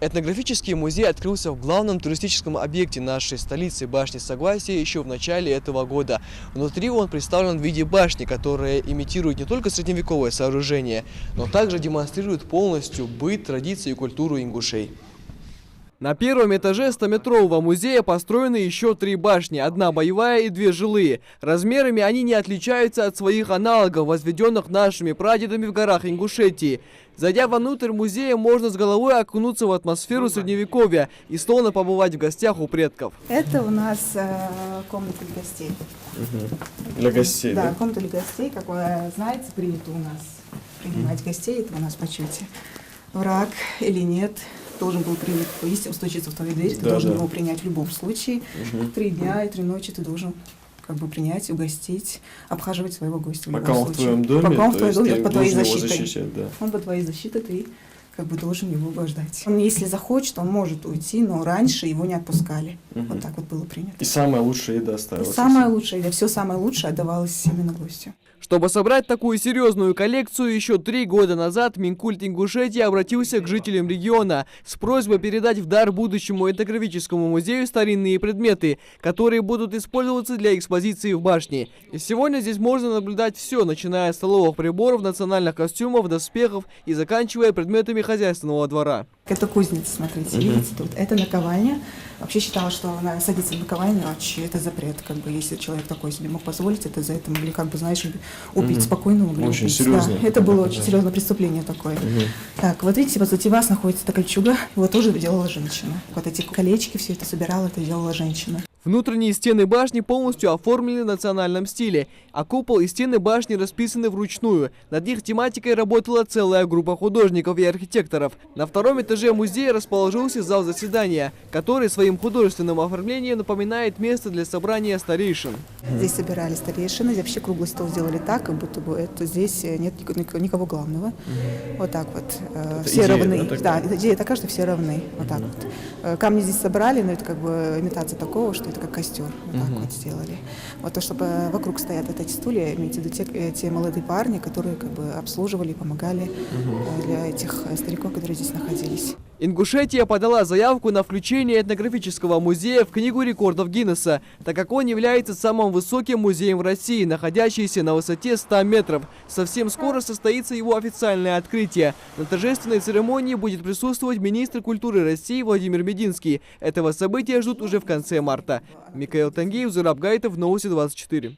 Этнографический музей открылся в главном туристическом объекте нашей столицы башни Согласия еще в начале этого года. Внутри он представлен в виде башни, которая имитирует не только средневековое сооружение, но также демонстрирует полностью быт, традиции и культуру ингушей. На первом этаже 100-метрового музея построены еще 3 башни, одна боевая и 2 жилые. Размерами они не отличаются от своих аналогов, возведенных нашими прадедами в горах Ингушетии. Зайдя внутрь музея, можно с головой окунуться в атмосферу средневековья и словно побывать в гостях у предков. Это у нас комната для гостей. Для гостей, да? Да, комната для гостей, как вы знаете, принято у нас принимать гостей, это у нас в почете. Враг или нет, должен был принять, если он стучится в твою дверь, ты должен его принять в любом случае. 3 дня и 3 ночи ты должен принять, угостить, обхаживать своего гостя. Пока он в твоем доме, пока он в твоем доме, под твоей защитой. Да. Он под твоей защитой, ты должен его угождать. Он, если захочет, он может уйти, но раньше его не отпускали. Вот так вот было принято. И самая лучшая еда оставалась. Самая лучшая еда, все самое лучшее отдавалось именно гостю. Чтобы собрать такую серьезную коллекцию, еще 3 года назад Минкульт Ингушетии обратился к жителям региона с просьбой передать в дар будущему этнографическому музею старинные предметы, которые будут использоваться для экспозиции в башне. И сегодня здесь можно наблюдать все, начиная с столовых приборов, национальных костюмов, доспехов и заканчивая предметами хозяйственного двора. Это кузница, смотрите, видите, тут это наковальня. Вообще считалось, что садиться на наковальню, это запрет, если человек такой себе мог позволить, это за это могли, знаешь, убить спокойно, могли очень убить. Серьезно. Да, это было очень серьезное преступление такое. Так, вот видите, позади вас находится эта кольчуга, его тоже делала женщина. Вот эти колечки, все это собирала, это делала женщина. Внутренние стены башни полностью оформлены в национальном стиле, а купол и стены башни расписаны вручную. Над их тематикой работала целая группа художников и архитекторов. На 2-м этаже музея расположился зал заседания, который своим художественным оформлением напоминает место для собрания старейшин. Здесь собирали старейшины, здесь вообще круглый стол сделали так, как будто бы здесь нет никого главного. Вот так вот. Все равны. Да, идея такая, что все равны. Вот так вот. Камни здесь собрали, но это имитация такого, что это как костер. Вот так вот сделали. Вот то, чтобы вокруг стоят эти стулья, имеется в виду те молодые парни, которые обслуживали и помогали для этих стариков, которые здесь находились. Ингушетия подала заявку на включение этнографического музея в Книгу рекордов Гиннесса, так как он является самым высоким музеем в России, находящийся на высоте 100 метров. Совсем скоро состоится его официальное открытие. На торжественной церемонии будет присутствовать министр культуры России Владимир Мединский. Этого события ждут уже в конце марта. Микаэл Тангеев, Зураб Гайтов, Новости 24.